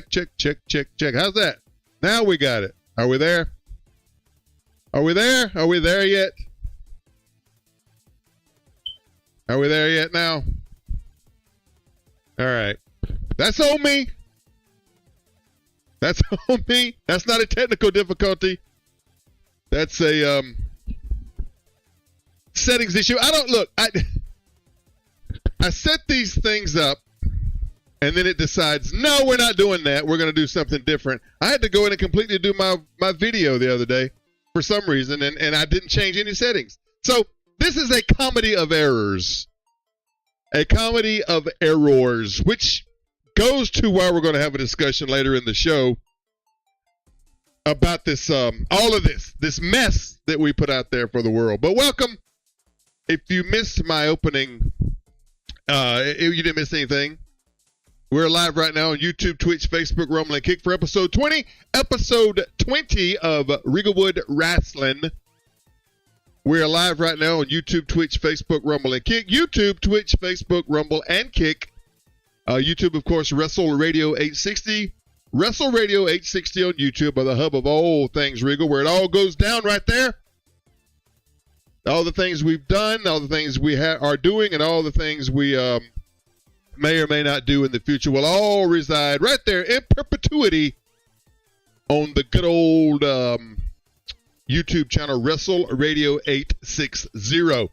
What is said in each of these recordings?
Check. How's that? Now we got it. Are we there? Are we there? Are we there yet? Are we there yet now? All right. That's on me. That's on me. That's not a technical difficulty. That's a settings issue. I set these things up, and then it decides, no, we're not doing that. We're going to do something different. I had to go in and completely do my video the other day for some reason, and I didn't change any settings. So this is a comedy of errors. A comedy of errors, which goes to why we're going to have a discussion later in the show about this, all of this mess that we put out there for the world. But welcome. If you missed my opening, if you didn't miss anything, we're live right now on YouTube, Twitch, Facebook, Rumble, and Kick for episode 20. Episode 20 of Regalwood Rasslin. We're live right now on YouTube, Twitch, Facebook, Rumble, and Kick. YouTube, Twitch, Facebook, Rumble, and Kick. YouTube, of course, Wrestle Radio 860. Wrestle Radio 860 on YouTube are the hub of all things Regal, where it all goes down right there. All the things we've done, all the things we are doing, and all the things we may or may not do in the future will all reside right there in perpetuity on the good old YouTube channel, Wrestle Radio 860.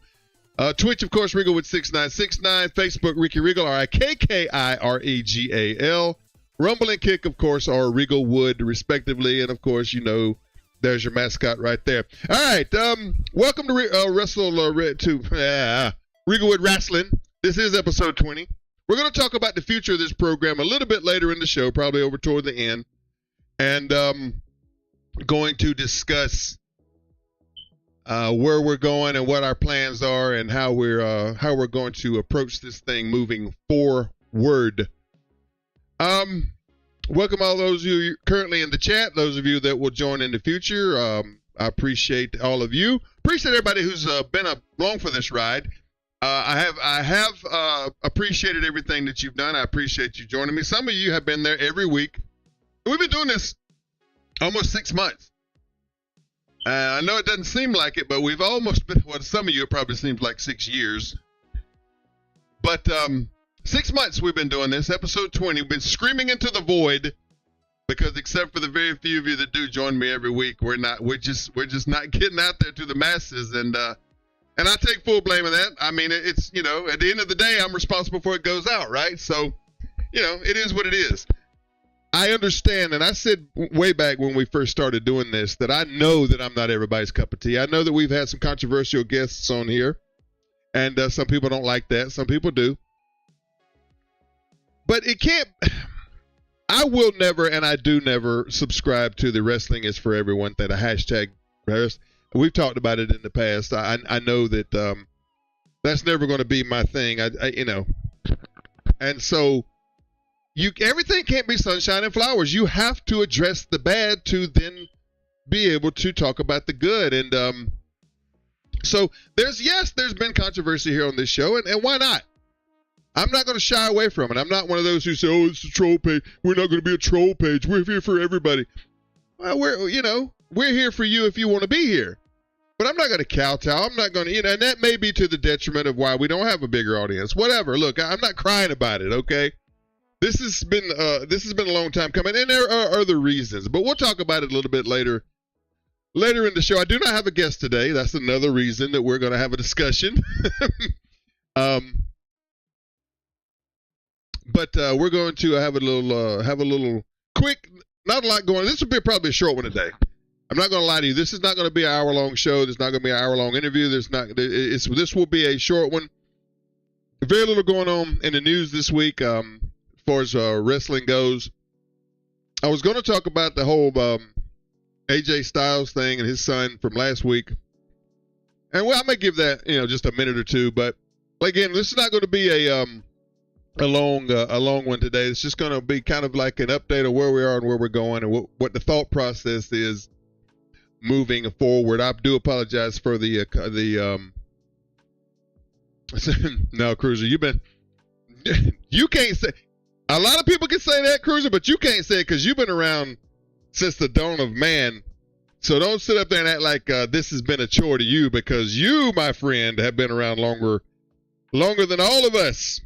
Twitch, of course, Regalwood 6969. Facebook, Rikki Regal, RIKKIREGAL. Rumble and Kick, of course, are Regalwood, respectively. And, of course, you know, there's your mascot right there. All right. Welcome to Regalwood Rasslin. This is episode 20. We're going to talk about the future of this program a little bit later in the show, probably over toward the end. And going to discuss where we're going and what our plans are and how we're going to approach this thing moving forward. Welcome all those of you currently in the chat, those of you that will join in the future. I appreciate all of you. Appreciate everybody who's been along for this ride. I have appreciated everything that you've done. I appreciate you joining me. Some of you have been there every week. We've been doing this almost 6 months. I know it doesn't seem like it, but we've almost been, well, some of you, it probably seems like 6 years. But 6 months we've been doing this, episode 20. We've been screaming into the void because except for the very few of you that do join me every week, we're just not getting out there to the masses. And I take full blame of that. I mean, it's, you know, at the end of the day, I'm responsible for it goes out, right? So, you know, it is what it is. I understand, and I said way back when we first started doing this, that I know that I'm not everybody's cup of tea. I know that we've had some controversial guests on here, and some people don't like that. Some people do. But it can't, I will never, and I do never subscribe to the wrestling is for everyone thing, the hashtag. We've talked about it in the past. I know that that's never going to be my thing. You know, and so everything can't be sunshine and flowers. You have to address the bad to then be able to talk about the good. And so there's been controversy here on this show, and why not? I'm not going to shy away from it. I'm not one of those who say, "Oh, it's a troll page." We're not going to be a troll page. We're here for everybody. Well, we're here for you if you want to be here. But I'm not going to kowtow. I'm not going to, and that may be to the detriment of why we don't have a bigger audience. Whatever. Look, I'm not crying about it. Okay. This has been a long time coming, and there are other reasons. But we'll talk about it a little bit later. Later in the show, I do not have a guest today. That's another reason that we're going to have a discussion. But we're going to have a little quick, not a lot going on. This will be probably a short one today. I'm not going to lie to you. This is not going to be an hour-long show. There's not going to be an hour-long interview. This will be a short one. Very little going on in the news this week as far as wrestling goes. I was going to talk about the whole AJ Styles thing and his son from last week. And well, I may give that, just a minute or two. But again, this is not going to be a long one today. It's just going to be kind of like an update of where we are and where we're going and what the thought process is moving forward. I do apologize for the no, Cruiser, you can't say, A lot of people can say that, Cruiser, but you can't say it because you've been around since the dawn of man. So don't sit up there and act like this has been a chore to you, because you, my friend, have been around longer than all of us.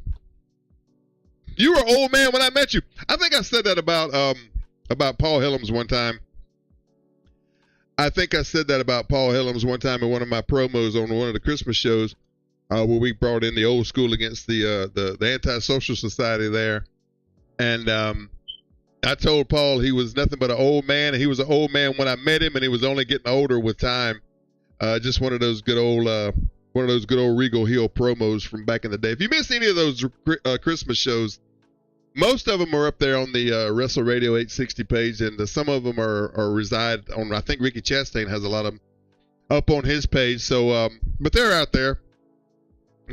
You were an old man when I met you. I think I said that about Paul Hillams one time. I think I said that about Paul Hillams one time in one of my promos on one of the Christmas shows, where we brought in the old school against the anti-social society there. And I told Paul he was nothing but an old man, and he was an old man when I met him, and he was only getting older with time. Just one of those good old Regal heel promos from back in the day. If you missed any of those Christmas shows, most of them are up there on the Wrestle Radio 860 page, and some of them are reside on. I think Ricky Chastain has a lot of them up on his page. So, but they're out there.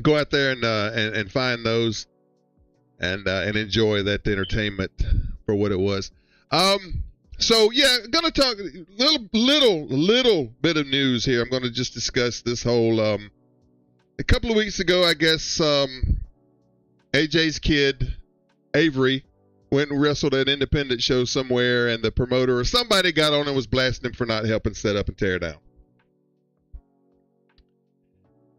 Go out there and find those, and enjoy that entertainment for what it was. So yeah, gonna talk little bit of news here. I'm gonna just discuss this whole. A couple of weeks ago, I guess AJ's kid, Avery, went and wrestled at an independent show somewhere, and the promoter or somebody got on and was blasting him for not helping set up and tear down.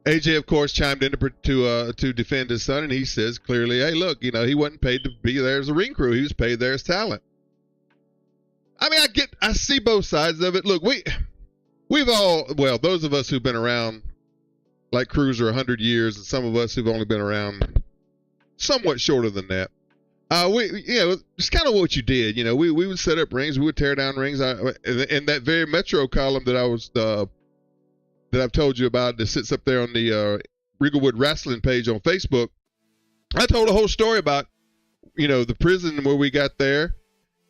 AJ, of course, chimed in to defend his son, and he says clearly, hey, look, he wasn't paid to be there as a ring crew. He was paid there as talent. I mean, I see both sides of it. Look, we've all, well, those of us who've been around like Cruiser 100 years, and some of us who've only been around somewhat shorter than that. It's kind of what you did. We would set up rings, we would tear down rings. In that very Metro column that I've told you about, that sits up there on the Regalwood Rasslin page on Facebook, I told a whole story about the prison where we got there,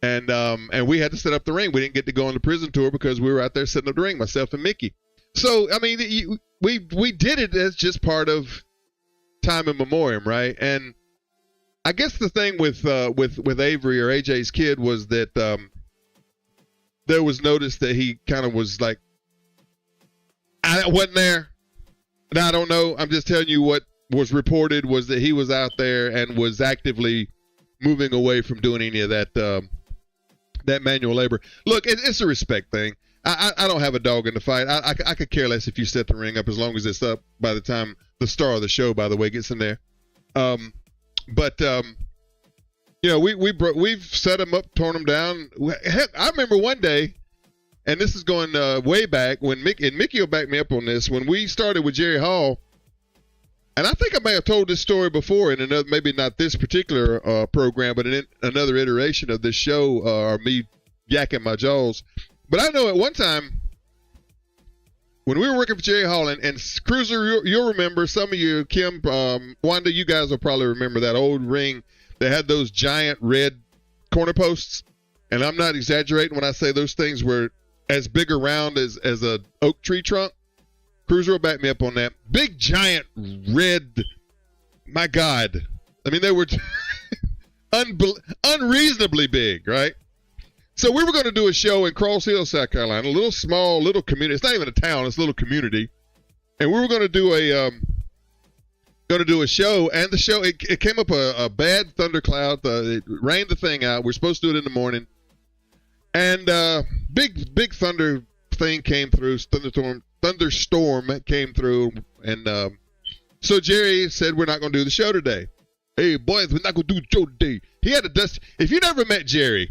and we had to set up the ring. We didn't get to go on the prison tour because we were out there setting up the ring, myself and Mickey. So I mean, we did it as just part of time in memoriam, right? And I guess the thing with Avery, or AJ's kid, was that there was notice that he kind of was like, I wasn't there. Now, I don't know. I'm just telling you what was reported was that he was out there and was actively moving away from doing any of that manual labor. Look, it's a respect thing. I don't have a dog in the fight. I could care less if you set the ring up, as long as it's up by the time the star of the show, by the way, gets in there. We've set them up, torn them down. Heck, I remember one day, and this is going way back, when Mickey will back me up on this, when we started with Jerry Hall, and I think I may have told this story before in another, maybe not this particular program, but in another iteration of this show, or me yakking my jaws. But I know at one time, when we were working for Jerry Hall, and Cruiser, you'll remember, some of you, Kim, Wanda, you guys will probably remember that old ring that had those giant red corner posts. And I'm not exaggerating when I say those things were as big around as a oak tree trunk. Cruiser will back me up on that. Big, giant, red, my God. I mean, they were unreasonably big, right? So we were going to do a show in Cross Hill, South Carolina, a small community. It's not even a town; it's a little community. And we were going to do a show, and the show it came up a bad thundercloud. It rained the thing out. We're supposed to do it in the morning, and big thunder thing came through. Thunderstorm came through, and so Jerry said, "We're not going to do the show today." Hey boys, we're not going to do the show today. He had a dust. If you never met Jerry.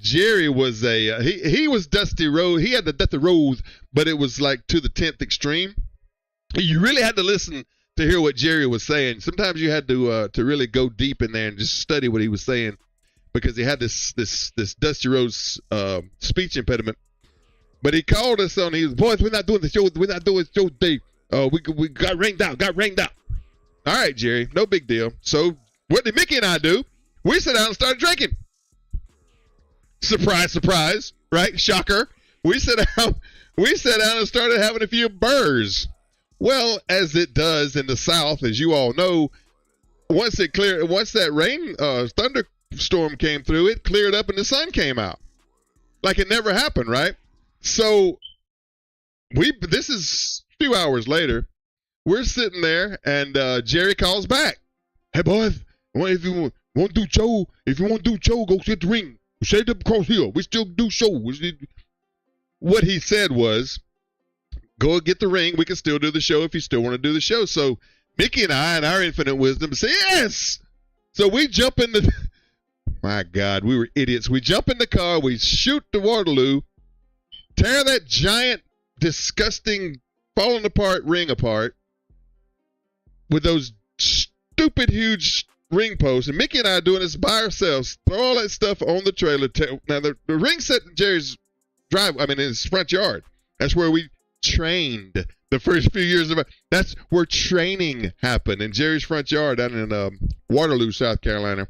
Jerry was he was Dusty Rose. He had the Dusty Rose, but it was like to the 10th extreme. You really had to listen to hear what Jerry was saying. Sometimes you had to really go deep in there and just study what he was saying, because he had this Dusty Rose speech impediment. But he called us on. He was, boys, we're not doing the show. We're not doing the show today. We got rained out. All right, Jerry, no big deal. So what did Mickey and I do? We sat down and started drinking. Surprise, surprise, right? Shocker. We sat down and started having a few burrs. Well, as it does in the South, as you all know, once that rain thunderstorm came through, it cleared up and the sun came out. Like it never happened, right? So this is a few hours later. We're sitting there, and Jerry calls back. hey boys, if you want to do show, go sit the ring. Set up across here. We still do shows. What he said was, go get the ring. We can still do the show if you still want to do the show. So Mickey and I, in our infinite wisdom, say yes. So we jump in the. My God, we were idiots. We jump in the car. We shoot the Waterloo, tear that giant, disgusting, falling apart ring apart with those stupid, huge ring posts. And Mickey and I are doing this by ourselves. Throw all that stuff on the trailer. Now, the ring set in Jerry's in his front yard. That's where we trained the first few years of that's where training happened, in Jerry's front yard down in Waterloo, South Carolina.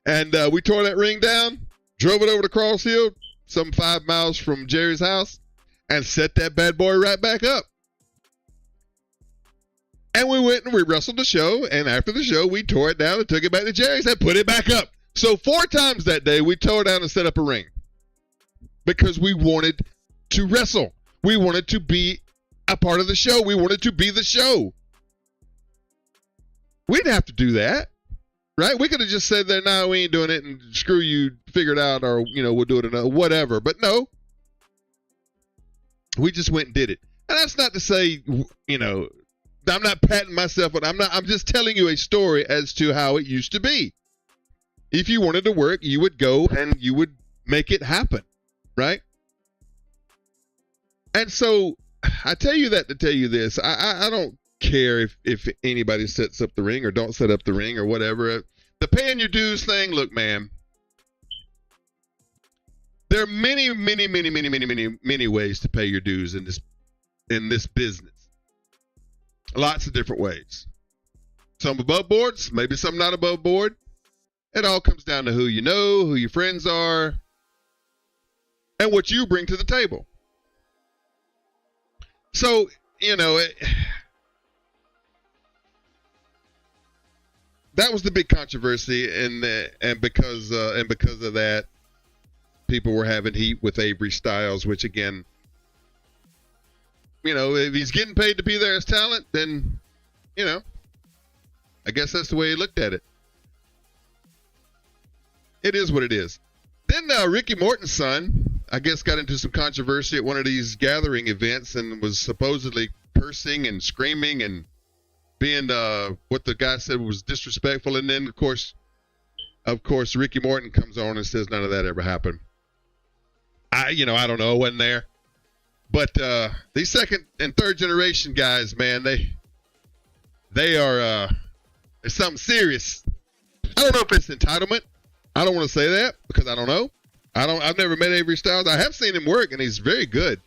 And we tore that ring down, drove it over to Cross Hill, some 5 miles from Jerry's house, and set that bad boy right back up. And we went and we wrestled the show, and after the show, we tore it down and took it back to Jerry's and put it back up. So 4 times that day, we tore down and set up a ring because we wanted to wrestle. We wanted to be a part of the show. We wanted to be the show. We didn't have to do that. Right? We could have just said that, no, we ain't doing it, and screw you, figure it out, or, we'll do it another, whatever. But no. We just went and did it. And that's not to say, I'm not patting myself, but I'm just telling you a story as to how it used to be. If you wanted to work, you would go and you would make it happen. Right? And so, I tell you that to tell you this. I don't care if anybody sets up the ring or don't set up the ring or whatever. The paying your dues thing, look, man, there are many ways to pay your dues in this business. Lots of different ways. Some above boards, maybe some not above board. It all comes down to who you know, who your friends are, and what you bring to the table. So, that was the big controversy, and because of that, people were having heat with Avery Styles, which again, if he's getting paid to be there as talent, then, I guess that's the way he looked at it. It is what it is. Then Ricky Morton's son, I guess, got into some controversy at one of these gathering events and was supposedly cursing and screaming and being what the guy said was disrespectful. And then, of course, Ricky Morton comes on and says none of that ever happened. I don't know. I wasn't there. But these second and third generation guys, man, they are it's something serious. I don't know if it's entitlement. I don't want to say that because I don't know. I've never met Avery Styles. I have seen him work, and he's very good.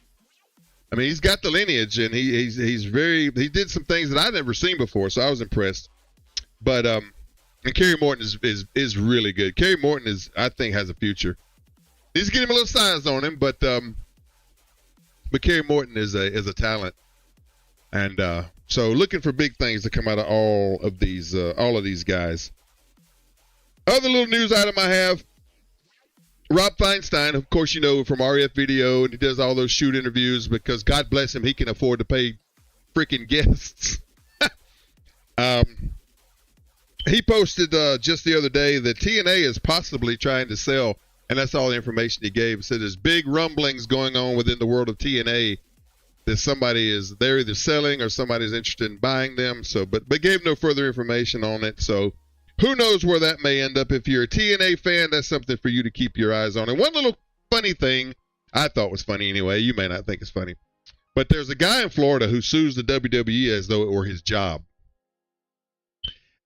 I mean, he's got the lineage, and he did some things that I'd never seen before, so I was impressed. But and Kerry Morton is really good. Kerry Morton I think has a future. He's getting a little size on him, but Kerry Morton is a talent, and so looking for big things to come out of all of these guys. Other little news item I have. Rob Feinstein, of course, from RF Video, and he does all those shoot interviews because God bless him, he can afford to pay freaking guests. He posted just the other day that TNA is possibly trying to sell, and that's all the information he gave. He said there's big rumblings going on within the world of TNA that they're either selling or somebody's interested in buying them. So, but gave no further information on it. So, who knows where that may end up. If you're a TNA fan, that's something for you to keep your eyes on. And one little funny thing, I thought was funny anyway. You may not think it's funny. But there's a guy in Florida who sues the WWE as though it were his job.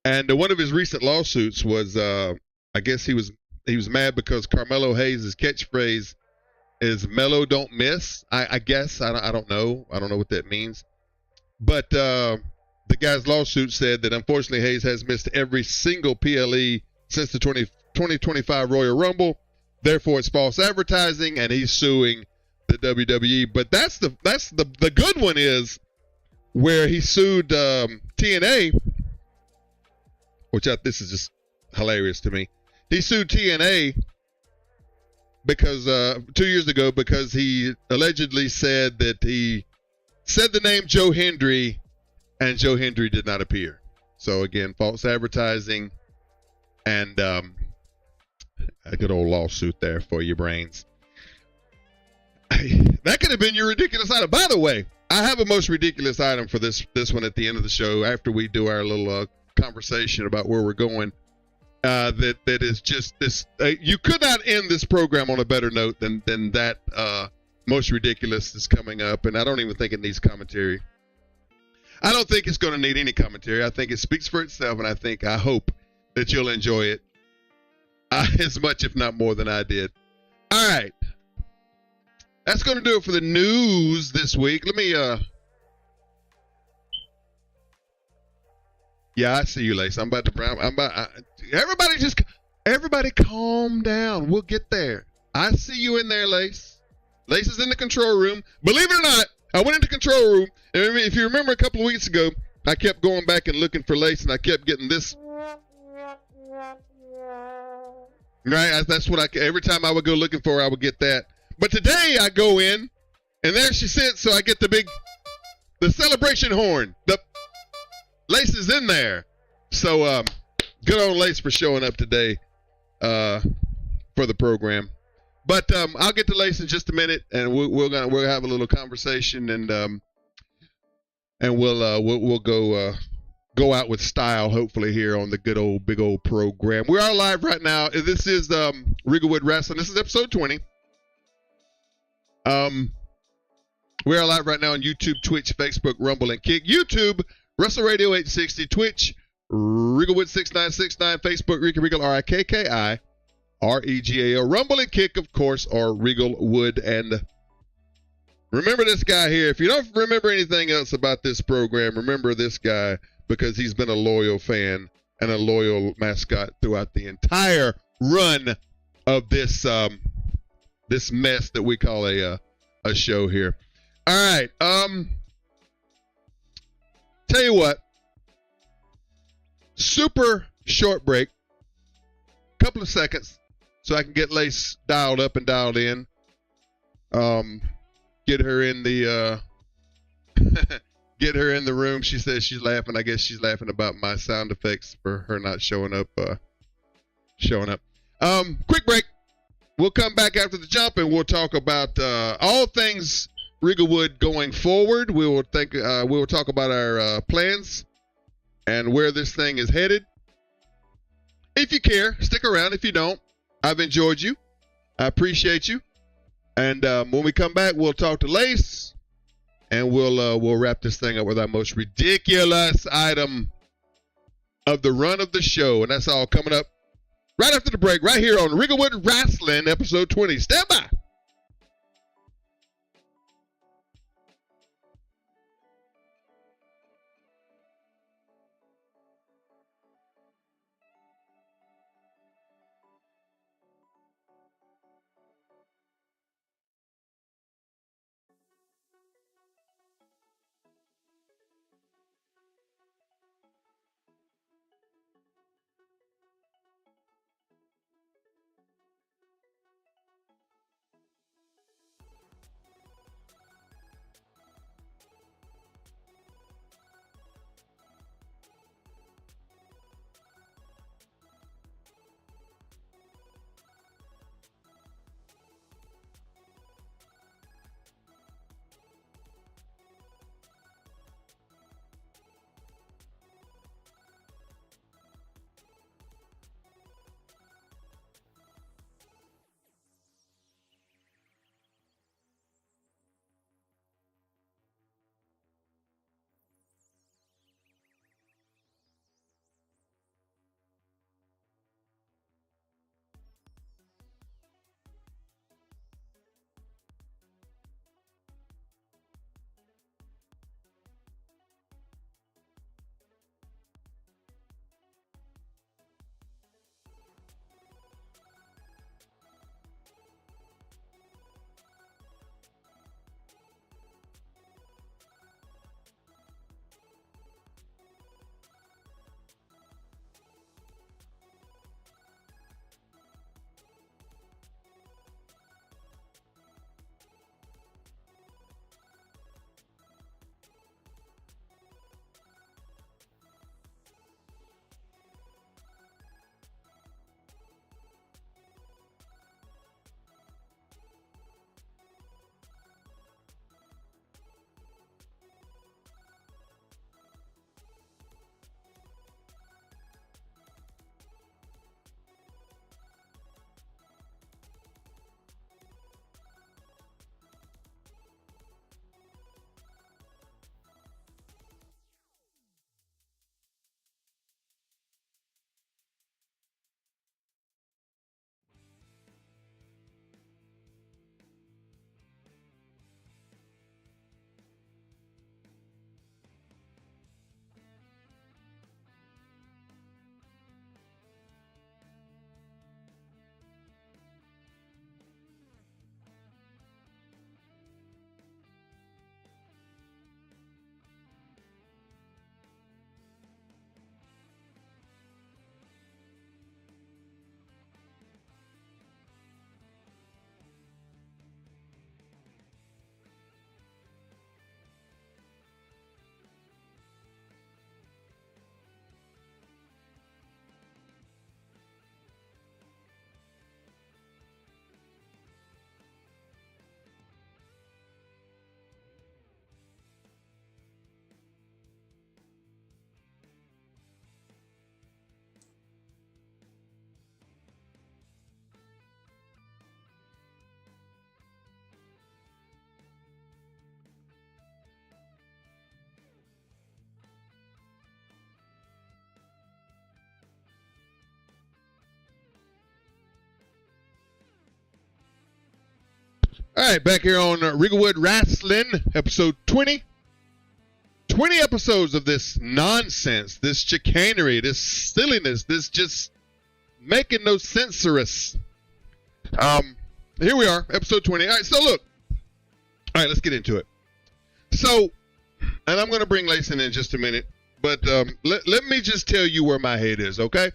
And one of his recent lawsuits was, I guess he was mad because Carmelo Hayes' catchphrase is "Mellow don't miss." I guess I don't know. I don't know what that means. But the guy's lawsuit said that unfortunately Hayes has missed every single PLE since the 2025 Royal Rumble. Therefore, it's false advertising, and he's suing the WWE. But that's the good one is where he sued TNA, which this is just hilarious to me. He sued TNA because 2 years ago because he allegedly said that he said the name Joe Hendry and Joe Hendry did not appear. So again, false advertising and a good old lawsuit there for your brains. That could have been your ridiculous item. By the way, I have a most ridiculous item for this one at the end of the show after we do our little conversation about where we're going. That is just this. You could not end this program on a better note than that. Most ridiculous is coming up, and I don't even think it needs commentary. I don't think it's going to need any commentary. I think it speaks for itself, and I hope that you'll enjoy it as much, if not more, than I did. All right. That's going to do it for the news this week. Let me, yeah, I see you, Lace. Everybody calm down. We'll get there. I see you in there, Lace. Lace is in the control room. Believe it or not, I went into the control room, and if you remember a couple of weeks ago, I kept going back and looking for Lace, and I kept getting this. Right? That's what every time I would go looking for her, I would get that. But today I go in, and there she sits, so I get the celebration horn. The Lace is in there. So good on Lace for showing up today for the program. But I'll get to Lace in just a minute, and we'll have a little conversation, and we'll go out with style, hopefully, here on the good old big old program. We are live right now. This is Regalwood Rasslin. This is episode 20. We are live right now on YouTube, Twitch, Facebook, Rumble, and Kick. YouTube, Russell Radio 860, Twitch, Regalwood 6969, Facebook, Rikki Regal, Rikki Regal, Rumble and Kick, of course, are Regalwood. And remember this guy here. If you don't remember anything else about this program, remember this guy, because he's been a loyal fan and a loyal mascot throughout the entire run of this mess that we call a show here. All right. Tell you what. Super short break. Couple of seconds so I can get Lace dialed up and dialed in. Get her in the get her in the room. She says she's laughing. I guess she's laughing about my sound effects for her not showing up. Quick break. We'll come back after the jump, and we'll talk about all things Regalwood going forward. We will talk about our plans and where this thing is headed. If you care, stick around. If you don't, I've enjoyed you. I appreciate you. And when we come back, we'll talk to Lace, and we'll wrap this thing up with our most ridiculous item of the run of the show, and that's all coming up right after the break, right here on Regalwood Rasslin, episode 20. Stand by. All right, back here on Regalwood Rasslin, episode 20. 20 episodes of this nonsense, this chicanery, this silliness, this just making no sense. Here we are, episode 20. All right, so look. All right, let's get into it. So, and I'm going to bring Lace in just a minute, but let me just tell you where my head is, okay?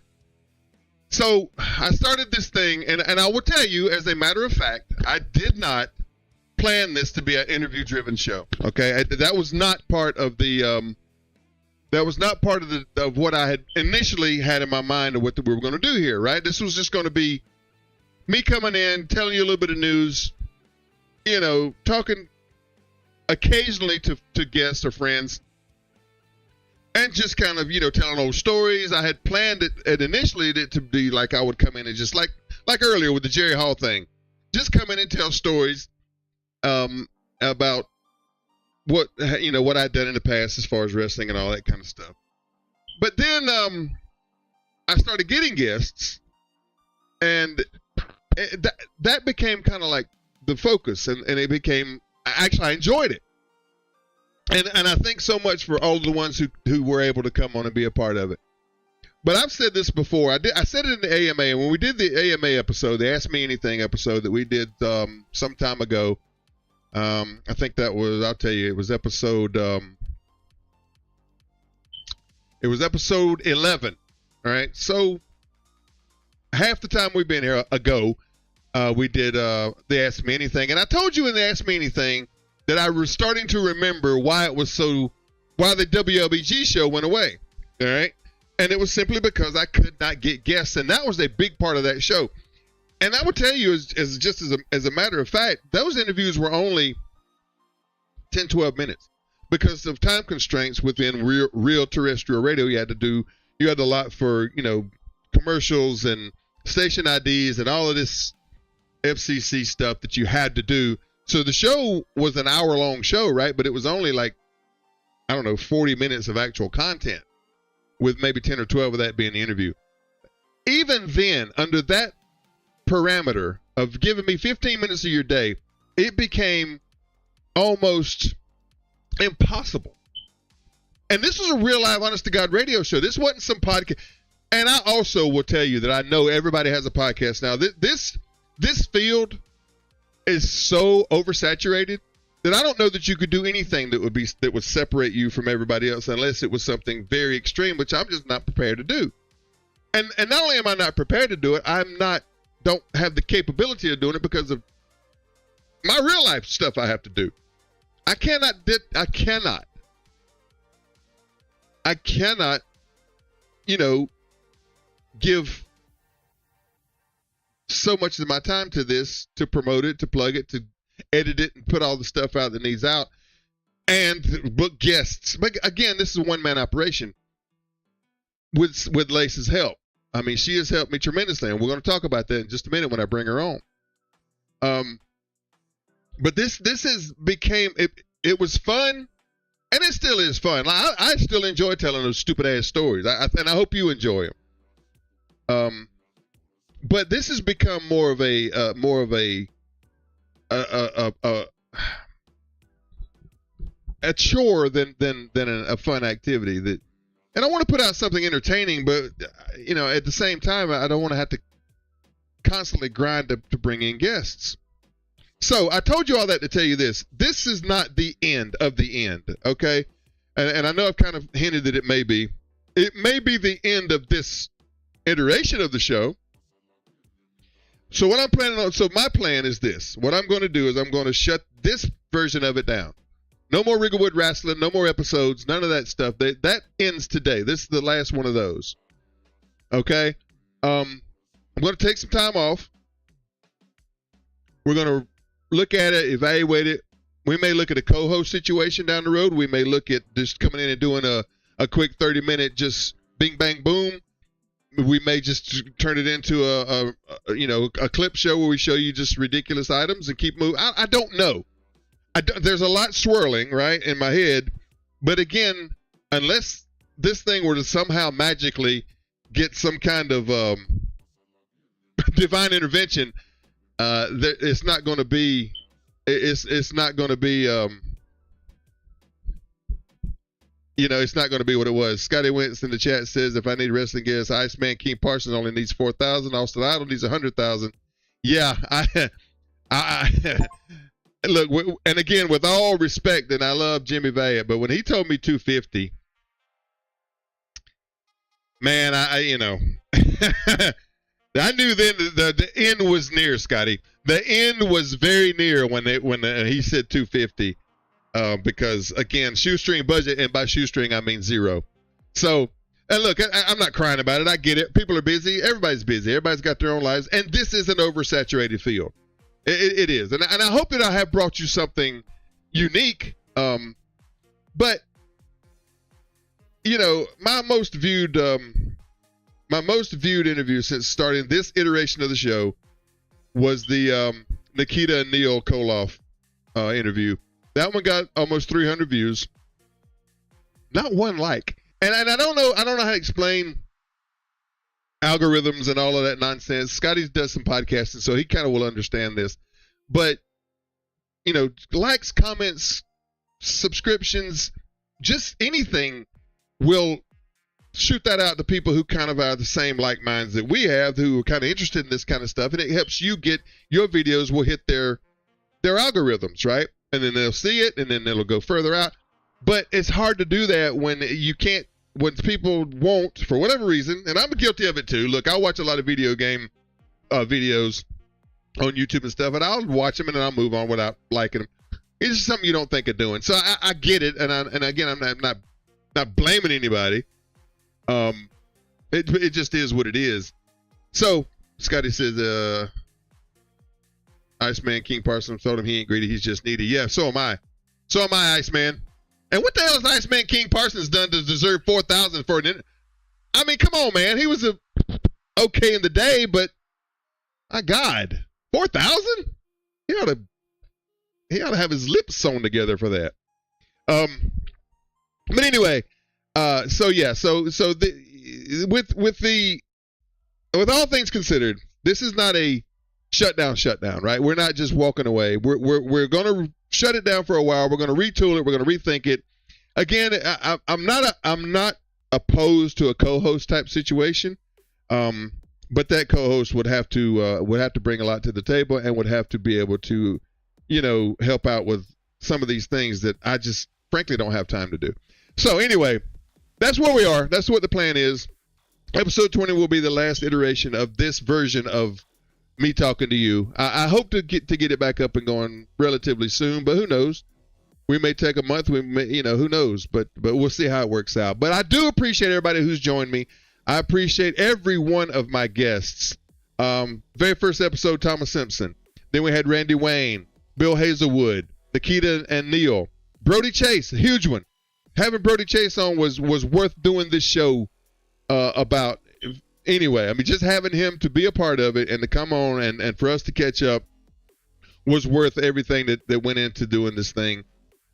So, I started this thing, and I will tell you, as a matter of fact, I did not plan this to be an interview-driven show, okay? That was not part of the, of what I had initially had in my mind of what we were going to do here, right? This was just going to be me coming in, telling you a little bit of news, you know, talking occasionally to guests or friends, and just kind of, you know, telling old stories. I had planned it initially to be like I would come in and just like earlier with the Jerry Hall thing, just come in and tell stories about what, you know, what I'd done in the past as far as wrestling and all that kind of stuff. But then I started getting guests, and that became kind of like the focus, and it became, actually I enjoyed it. And I thank so much for all of the ones who were able to come on and be a part of it. But I've said this before. I said it in the AMA. And when we did the AMA episode, the Ask Me Anything episode that we did some time ago, I think that was, I'll tell you, it was episode 11. All right. So half the time we've been here ago, we did the Ask Me Anything. And I told you in the Ask Me Anything that I was starting to remember why the WLBG show went away. All right. And it was simply because I could not get guests. And that was a big part of that show. And I would tell you, as a matter of fact, those interviews were only 10, 12 minutes because of time constraints within real terrestrial radio. You had a lot for, you know, commercials and station IDs and all of this FCC stuff that you had to do. So the show was an hour-long show, right? But it was only like, I don't know, 40 minutes of actual content, with maybe 10 or 12 of that being the interview. Even then, under that parameter of giving me 15 minutes of your day, it became almost impossible. And this was a real live, honest-to-God radio show. This wasn't some podcast. And I also will tell you that I know everybody has a podcast now. This field is so oversaturated that I don't know that you could do anything that would separate you from everybody else unless it was something very extreme, which I'm just not prepared to do. And not only am I not prepared to do it, don't have the capability of doing it because of my real life stuff I have to do. I cannot, you know, give so much of my time to this, to promote it, to plug it, to edit it, and put all the stuff out that needs out, and book guests. But again, this is a one-man operation with Lace's help. I mean, she has helped me tremendously, and we're going to talk about that in just a minute when I bring her on. But this has became, it was fun, and it still is fun. I still enjoy telling those stupid ass stories, and I hope you enjoy them. But this has become more of a chore than a fun activity. And I want to put out something entertaining, but you know, at the same time, I don't want to have to constantly grind to bring in guests. So I told you all that to tell you this. This is not the end of the end, okay? And I know I've kind of hinted that it may be. It may be the end of this iteration of the show. So what I'm planning on, so my plan is this. What I'm going to do is I'm going to shut this version of it down. No more Regalwood Rasslin, no more episodes, none of that stuff. That ends today. This is the last one of those. Okay? I'm going to take some time off. We're going to look at it, evaluate it. We may look at a co-host situation down the road. We may look at just coming in and doing a quick 30-minute just bing, bang, boom. We may just turn it into a clip show where we show you just ridiculous items and keep moving. I don't know. There's a lot swirling, right, in my head. But again, unless this thing were to somehow magically get some kind of divine intervention, it's not going to be it's not going to be it's not going to be what it was. Scotty Wentz in the chat says, if I need wrestling gears, Iceman King Parsons only needs 4,000. Austin Idol needs 100,000. Yeah, I look, and again, with all respect, and I love Jimmy Valiant, but when he told me 250, man, I I knew then the end was near, Scotty. The end was very near when he said 250. Because again, shoestring budget, and by shoestring I mean zero. So, and look, I'm not crying about it. I get it. People are busy. Everybody's busy. Everybody's got their own lives, and this is an oversaturated field. It is, and I hope that I have brought you something unique. But my most viewed interview since starting this iteration of the show was the Nikita and Neil Koloff interview. That one got almost 300 views. Not one like. And I don't know how to explain algorithms and all of that nonsense. Scotty does some podcasting, so he kind of will understand this. But, likes, comments, subscriptions, just anything will shoot that out to people who kind of are the same like minds that we have, who are kind of interested in this kind of stuff. And it helps you get your videos will hit their algorithms, right? And then they'll see it, and then it'll go further out. But it's hard to do that when people won't, for whatever reason, and I'm guilty of it too. Look, I watch a lot of video game videos on YouTube and stuff, and I'll watch them and then I'll move on without liking them. It's just something you don't think of doing. So I get it, and again, I'm not blaming anybody. It just is what it is. So Scotty says, Iceman King Parsons told him he ain't greedy, he's just needy. Yeah, so am I. So am I, Iceman. And what the hell has Iceman King Parsons done to deserve 4,000 for an? I mean, come on, man. He was okay in the day, but my God, 4,000? He ought to have his lips sewn together for that. But anyway, with all things considered, this is not a shutdown, right? We're not just walking away. We're going to shut it down for a while. We're going to retool it. We're going to rethink it. Again, I'm not opposed to a co-host type situation, but that co-host would have to bring a lot to the table and would have to be able to, help out with some of these things that I just frankly don't have time to do. So anyway, that's where we are. That's what the plan is. Episode 20 will be the last iteration of this version of me talking to you. I hope to get it back up and going relatively soon, but who knows? We may take a month. We may, who knows? But we'll see how it works out. But I do appreciate everybody who's joined me. I appreciate every one of my guests. Very first episode, Thomas Simpson. Then we had Randy Wayne, Bill Hazelwood, Nikita and Neil, Brody Chase, a huge one. Having Brody Chase on was worth doing this show about. Anyway, I mean, just having him to be a part of it and to come on and for us to catch up was worth everything that went into doing this thing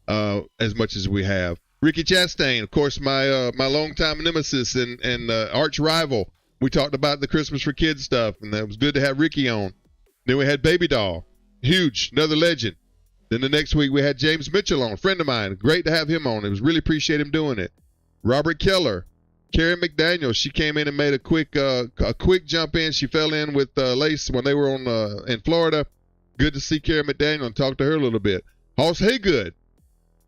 as much as we have. Ricky Chastain, of course, my longtime nemesis and arch rival. We talked about the Christmas for Kids stuff, and it was good to have Ricky on. Then we had Baby Doll, huge, another legend. Then the next week we had James Mitchell on, a friend of mine. Great to have him on. It was really appreciate him doing it. Robert Keller. Carrie McDaniel, she came in and made a quick jump in. She fell in with Lace when they were on in Florida. Good to see Carrie McDaniel and talk to her a little bit. Hoss Haygood,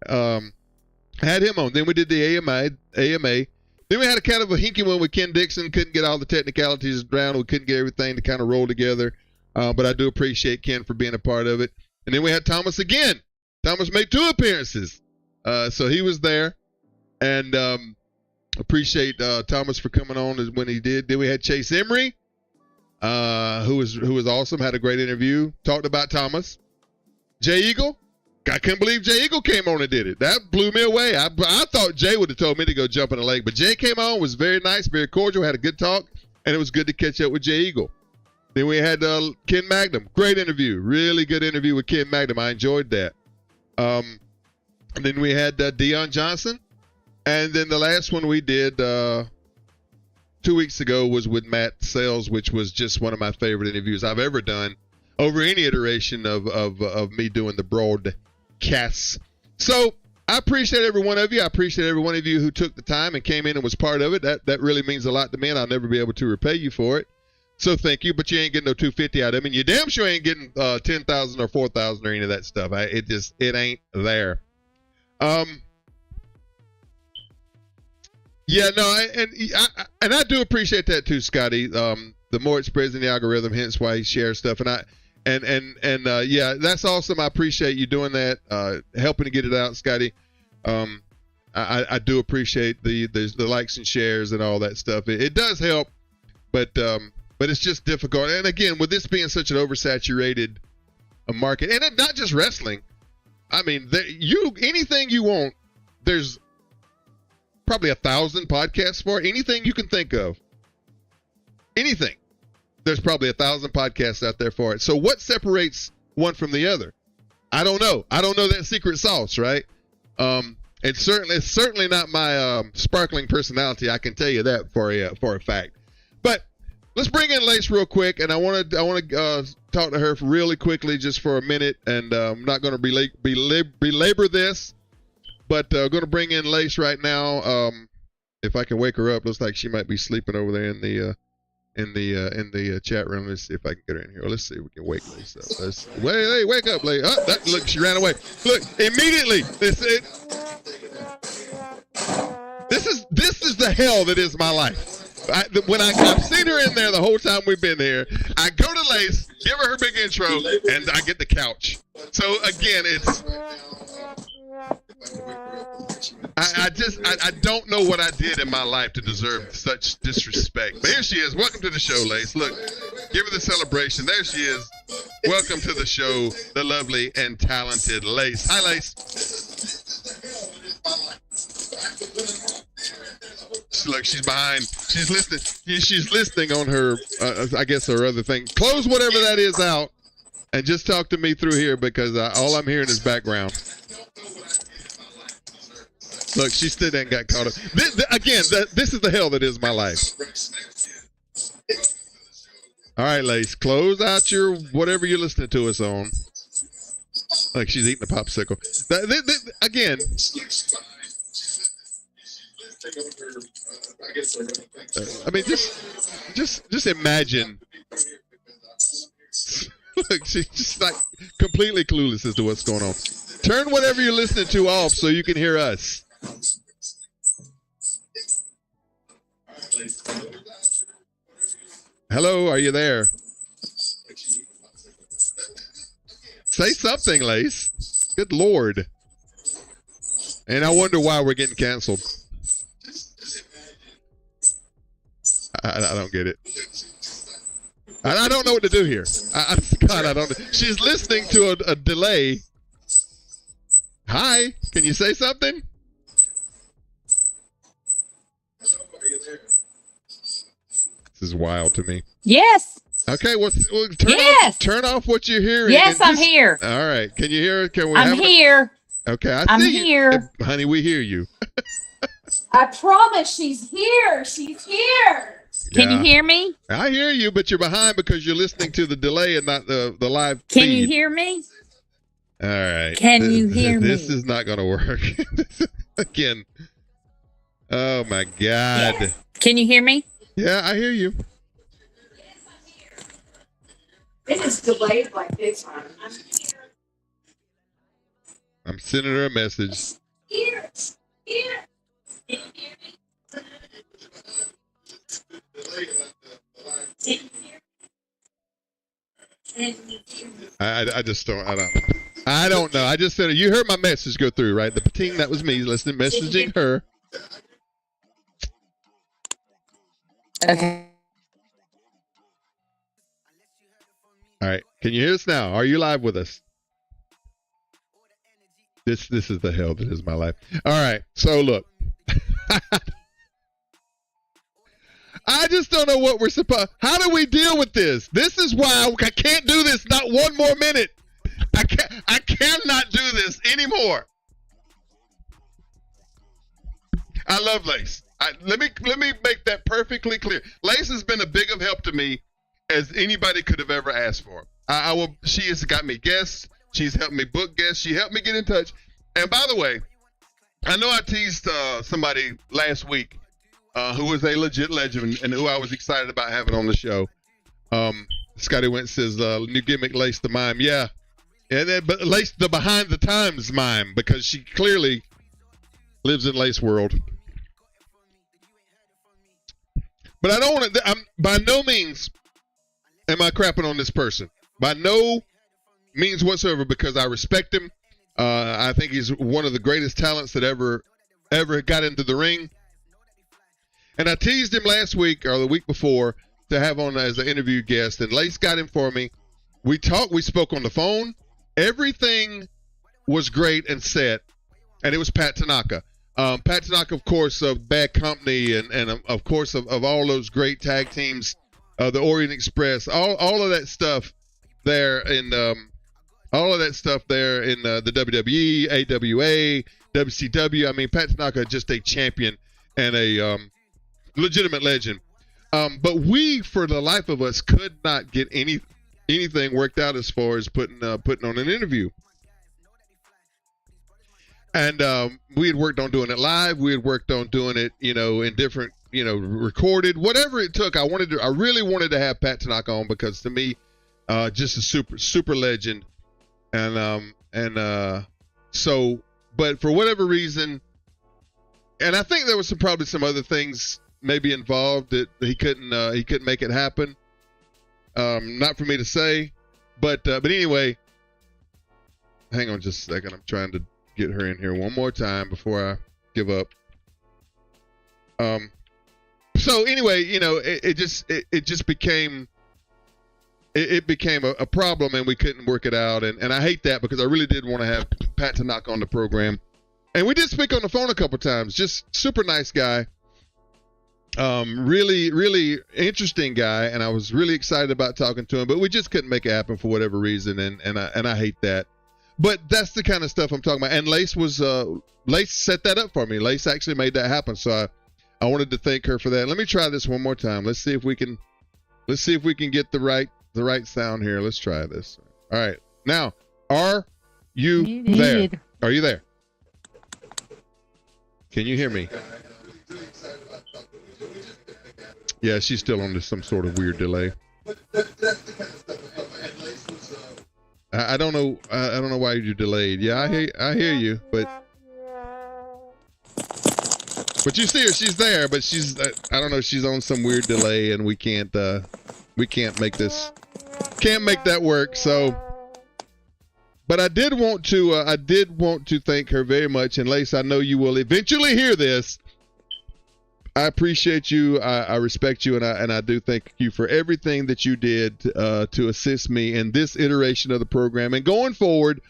had him on. Then we did the AMA. Then we had a kind of a hinky one with Ken Dixon. Couldn't get all the technicalities down. We couldn't get everything to kind of roll together. But I do appreciate Ken for being a part of it. And then we had Thomas again. Thomas made 2 appearances. So he was there. And appreciate Thomas for coming on when he did. Then we had Chase Emery, who was awesome. Had a great interview. Talked about Thomas. Jay Eagle. I couldn't believe Jay Eagle came on and did it. That blew me away. I thought Jay would have told me to go jump in the lake, but Jay came on, was very nice, very cordial, had a good talk, and it was good to catch up with Jay Eagle. Then we had Ken Magnum. Great interview. Really good interview with Ken Magnum. I enjoyed that. And then we had Deion Johnson. And then the last one we did 2 weeks ago was with Matt Sales, which was just one of my favorite interviews I've ever done. over any iteration of me doing the broadcasts. So I appreciate every one of you. I appreciate every one of you who took the time and came in and was part of it. That really means a lot to me, and I'll never be able to repay you for it. So thank you, but you ain't getting no 250 out of me. And you damn sure ain't getting 10,000 or 4,000 or any of that stuff. It ain't there. Yeah, no, and I do appreciate that too, Scotty. The more it spreads in the algorithm, hence why he shares stuff. And yeah, that's awesome. I appreciate you doing that, helping to get it out, Scotty. I do appreciate the likes and shares and all that stuff. It does help, but it's just difficult. And again, with this being such an oversaturated market, and not just wrestling, I mean, anything you want, there's probably 1,000 podcasts for it. Anything you can think of, anything. There's probably 1,000 podcasts out there for it. So what separates one from the other? I don't know. I don't know that secret sauce, right? It's certainly not my sparkling personality. I can tell you that for a fact. But let's bring in Lace real quick, and I want to talk to her really quickly, just for a minute, and I'm not going to belabor this, but going to bring in Lace right now. If I can wake her up, looks like she might be sleeping over there in the chat room. Let's see if I can get her in here. Let's see if we can wake Lace up. Wake up, Lace. Oh, look, she ran away. Look, immediately. This is the hell that is my life. I've seen her in there the whole time we've been here. I go to Lace, give her big intro, and I get the couch. So again, I don't know what I did in my life to deserve such disrespect. But here she is. Welcome to the show, Lace. Look, give her the celebration. There she is. Welcome to the show, the lovely and talented Lace. Hi, Lace. Look, she's behind. She's listening. She's listening on her, I guess, her other thing. Close whatever that is out and just talk to me through here, because all I'm hearing is background. Look, she still ain't got caught up. This is the hell that is my life. All right, Lace, close out your whatever you're listening to us on. Like she's eating a popsicle. Again. I mean, just imagine. Look, she's just like completely clueless as to what's going on. Turn whatever you're listening to off so you can hear us. Hello, are you there? Say something, Lace. Good Lord. And I wonder why we're getting canceled. I don't get it. I don't know what to do here. God, I don't. She's listening to a delay. Hi, can you say something? This is wild to me. Yes. Okay, well turn off what you're hearing. Yes, I'm here. All right, can you hear? I'm here. Okay, I'm here. Honey, we hear you. I promise she's here. She's here. Can you hear me? I hear you, but you're behind because you're listening to the delay and not the live feed. Can you hear me? All right. Can you hear me? This is not going to work. Again. Oh, my God. Yes. Can you hear me? Yeah, I hear you. It is delayed like this time. I'm sending her a message. Here. I just don't. I don't know. I just said you heard my message go through, right? The pating, that was me listening, messaging her. Okay. All right. Can you hear us now? Are you live with us? This is the hell that is my life. All right. So look. I just don't know what we're supposed. How do we deal with this? This is why I can't do this. Not one more minute. I cannot do this anymore. I love Lace. Let me make that perfectly clear. Lace has been a big of help to me as anybody could have ever asked for. She has got me guests. She's helped me book guests. She helped me get in touch. And by the way, I know I teased somebody last week who was a legit legend and who I was excited about having on the show. Scotty Wentz says, new gimmick, Lace the Mime. Yeah. But Lace the Behind the Times Mime, because she clearly lives in Lace World. But I don't want to, by no means am I crapping on this person. By no means whatsoever, because I respect him. I think he's one of the greatest talents that ever got into the ring. And I teased him last week or the week before to have on as an interview guest, and Lace got him for me. We talked, we spoke on the phone. Everything was great and set, and it was Pat Tanaka. Pat Tanaka, of course, of Bad Company, and of course of all those great tag teams, the Orient Express, all of that stuff there in the WWE, AWA, WCW. I mean, Pat Tanaka just a champion and a legitimate legend. But we, for the life of us, could not get anything worked out as far as putting on an interview. And we had worked on doing it live. We had worked on doing it, in different, recorded, whatever it took. I really wanted to have Pat Tanaka on, because to me, just a super legend. So, but for whatever reason, and I think there was probably some other things maybe involved that he couldn't make it happen. Not for me to say, but anyway, hang on just a second. I'm trying to get her in here one more time before I give up. So anyway, it just became a problem, and we couldn't work it out, and I hate that, because I really did want to have Pat Tanaka on the program, and we did speak on the phone a couple times. Just super nice guy. Really interesting guy, and I was really excited about talking to him, but we just couldn't make it happen for whatever reason, and I hate that. But that's the kind of stuff I'm talking about. And Lace set that up for me. Lace actually made that happen, so I wanted to thank her for that. Let me try this one more time. Let's see if we can get the right sound here. Let's try this. All right, now, are you there? Are you there? Can you hear me? Yeah, she's still on some sort of weird delay. I don't know why you're delayed. Yeah, I hear you, but you see her. She's there, but she's I don't know. She's on some weird delay, and we can't make that work. So, but I did want to thank her very much. And Lace, I know you will eventually hear this. I appreciate you. I respect you, and I do thank you for everything that you did to assist me in this iteration of the program. And going forward,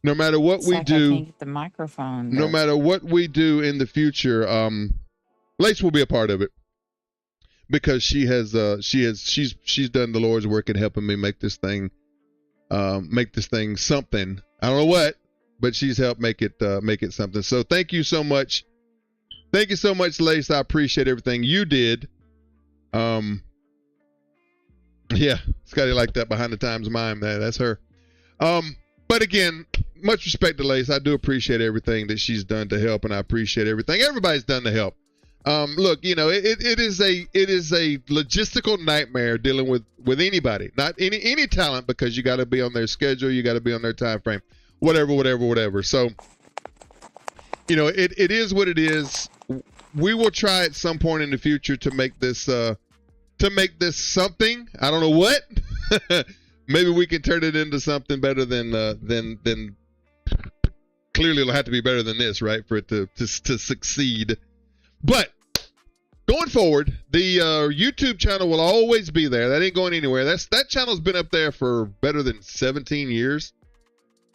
no matter what we do, I can't get the microphone. No matter what we do in the future, Lace will be a part of it, because she's done the Lord's work in helping me make this thing something. I don't know what, but she's helped make it something. So thank you so much. Thank you so much, Lace. I appreciate everything you did. Yeah, Scotty liked that Behind the Times Mime. That's her. But again, much respect to Lace. I do appreciate everything that she's done to help, and I appreciate everything everybody's done to help. Look, it is a logistical nightmare dealing with anybody, not any talent, because you got to be on their schedule, you got to be on their time frame, whatever. So, it is what it is. We will try at some point in the future to make this something. I don't know what. Maybe we can turn it into something better than clearly it'll have to be better than this, right, for it to succeed. But going forward, the YouTube channel will always be there. That ain't going anywhere. That channel's been up there for better than 17 years.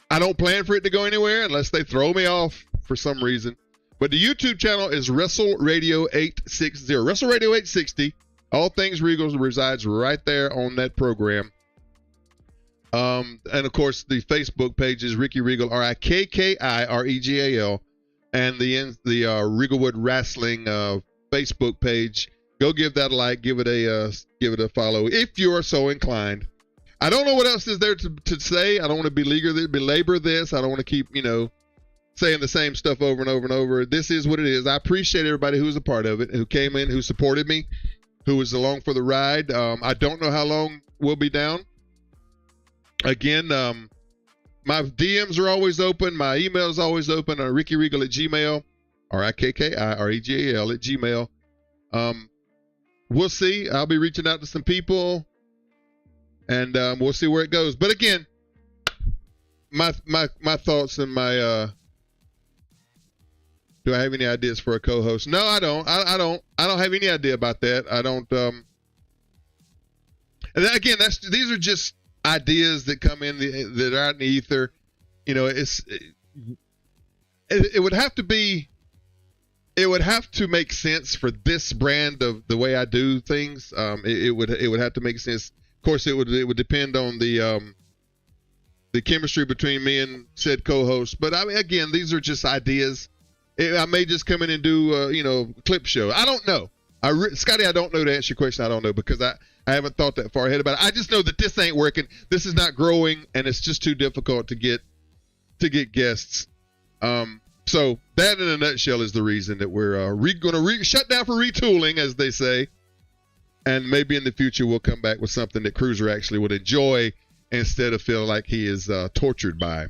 I don't plan for it to go anywhere unless they throw me off for some reason. But the YouTube channel is Wrestle Radio 860. Wrestle Radio 860. All Things Regal resides right there on that program. And of course, the Facebook page is Rikki Regal, RIKKIREGAL, and the Regalwood Rasslin Facebook page Go give that a like, give it a follow if you are so inclined. I don't know what else is there to say. I don't want to belabor this. I don't want to keep, saying the same stuff over and over and over. This is what it is. I appreciate everybody who was a part of it, who came in, who supported me, who was along for the ride. I don't know how long we'll be down. Again, my DMs are always open. My email is always open. Rikki Regal at Gmail, RIKKIREGAL at Gmail. We'll see. I'll be reaching out to some people, and we'll see where it goes. But again, my thoughts and my do I have any ideas for a co-host? No, I don't. I don't have any idea about that. I don't. And again, these are just ideas that come in that are out in the ether. It would have to be. It would have to make sense for this brand of the way I do things. It would have to make sense. Of course, it would depend on the chemistry between me and said co-host. But I mean, again, these are just ideas. I may just come in and do a clip show. I don't know. Scotty, I don't know to answer your question. I don't know because I haven't thought that far ahead about it. I just know that this ain't working. This is not growing, and it's just too difficult to get guests. So that in a nutshell is the reason that we're going to shut down for retooling, as they say. And maybe in the future we'll come back with something that Cruiser actually would enjoy instead of feeling like he is tortured by.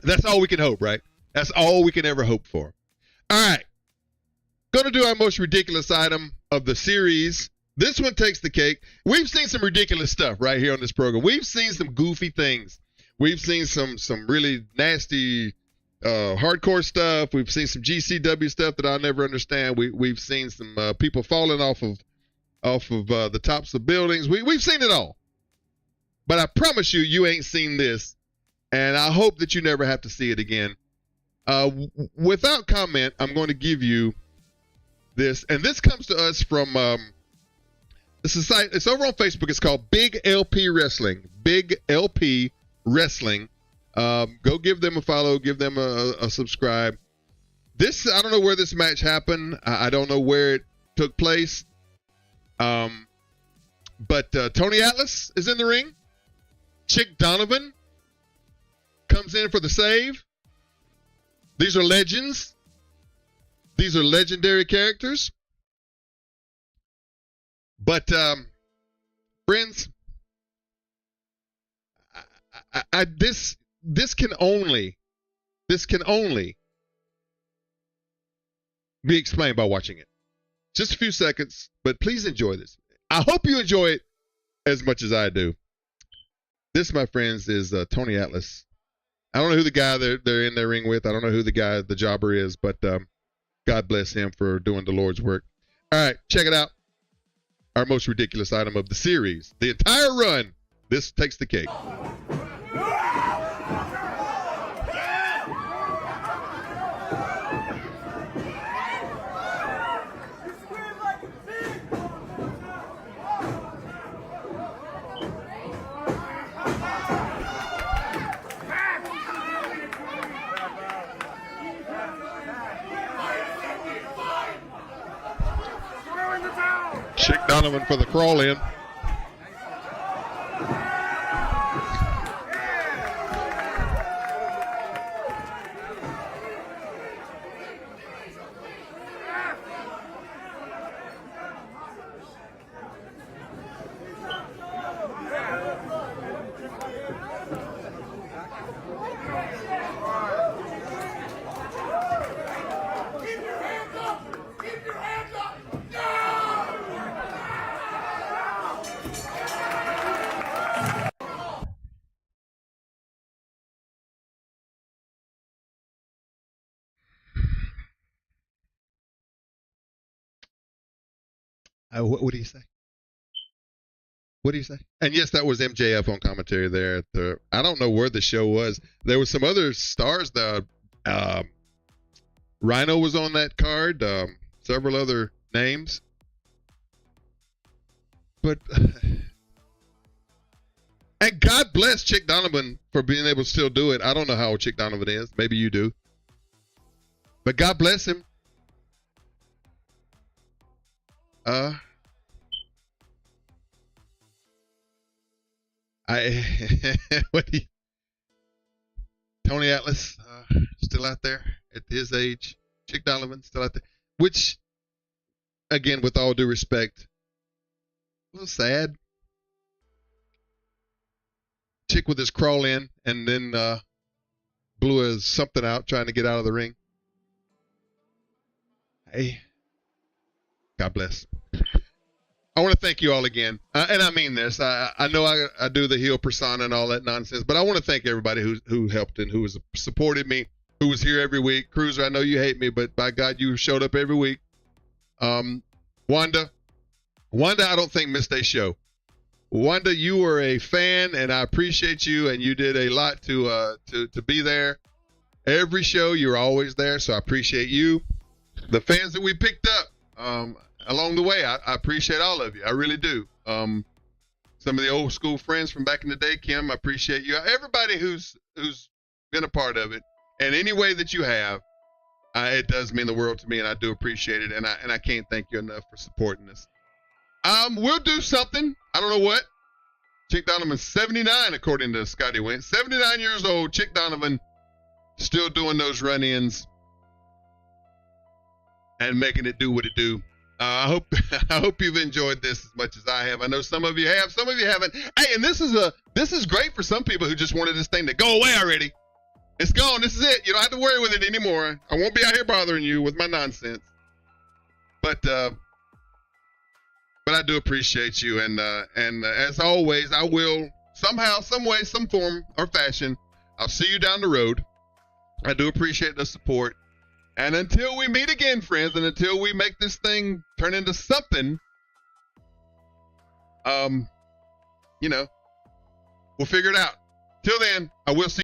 That's all we can hope, right? That's all we can ever hope for. All right. Going to do our most ridiculous item of the series. This one takes the cake. We've seen some ridiculous stuff right here on this program. We've seen some goofy things. We've seen some really nasty hardcore stuff. We've seen some GCW stuff that I'll never understand. We've seen some people falling off of the tops of buildings. We've seen it all. But I promise you ain't seen this. And I hope that you never have to see it again. Without comment, I'm going to give you this. And this comes to us from this is site. It's over on Facebook. It's called Big LP Wrestling. Big LP Wrestling. Go give them a follow. Give them a subscribe. I don't know where this match happened. I don't know where it took place. But Tony Atlas is in the ring. Chick Donovan comes in for the save. These are legends. These are legendary characters. But, friends, this can only be explained by watching it. Just a few seconds, but please enjoy this. I hope you enjoy it as much as I do. This, my friends, is Tony Atlas. I don't know who the guy they're in their ring with. I don't know who the jobber is, but God bless him for doing the Lord's work. All right, check it out. Our most ridiculous item of the series. The entire run. This takes the cake. Chick Donovan for the crawl in. What do you say? What do you say? And yes, that was MJF on commentary there. I don't know where the show was. There was some other stars. Rhino was on that card. Several other names. But and God bless Chick Donovan for being able to still do it. I don't know how old Chick Donovan is. Maybe you do. But God bless him. What do you, Tony Atlas still out there at his age. Chick Donovan still out there. Which, again, with all due respect, a little sad. Chick with his crawl in and then blew something out trying to get out of the ring. Hey, God bless. I want to thank you all again. And I mean this. I know I do the heel persona and all that nonsense, but I want to thank everybody who helped and who has supported me, who was here every week. Cruiser, I know you hate me, but by God, you showed up every week. Wanda, I don't think missed a show. Wanda, you were a fan, and I appreciate you, and you did a lot to be there. Every show, you were always there, so I appreciate you. The fans that we picked up along the way, I appreciate all of you. I really do. Some of the old school friends from back in the day, Kim, I appreciate you. Everybody who's been a part of it, and any way that you have, it does mean the world to me, and I do appreciate it, and I can't thank you enough for supporting us. We'll do something. I don't know what. Chick Donovan's 79, according to Scotty Wentz. 79 years old. Chick Donovan still doing those run-ins and making it do what it do. I hope you've enjoyed this as much as I have. I know some of you have, some of you haven't. Hey, and this is great for some people who just wanted this thing to go away already. It's gone. This is it. You don't have to worry with it anymore. I won't be out here bothering you with my nonsense. But I do appreciate you, and as always, I will somehow, some way, some form or fashion, I'll see you down the road. I do appreciate the support, and until we meet again, friends, and until we make this thing turn into something, we'll figure it out. Till then, I will see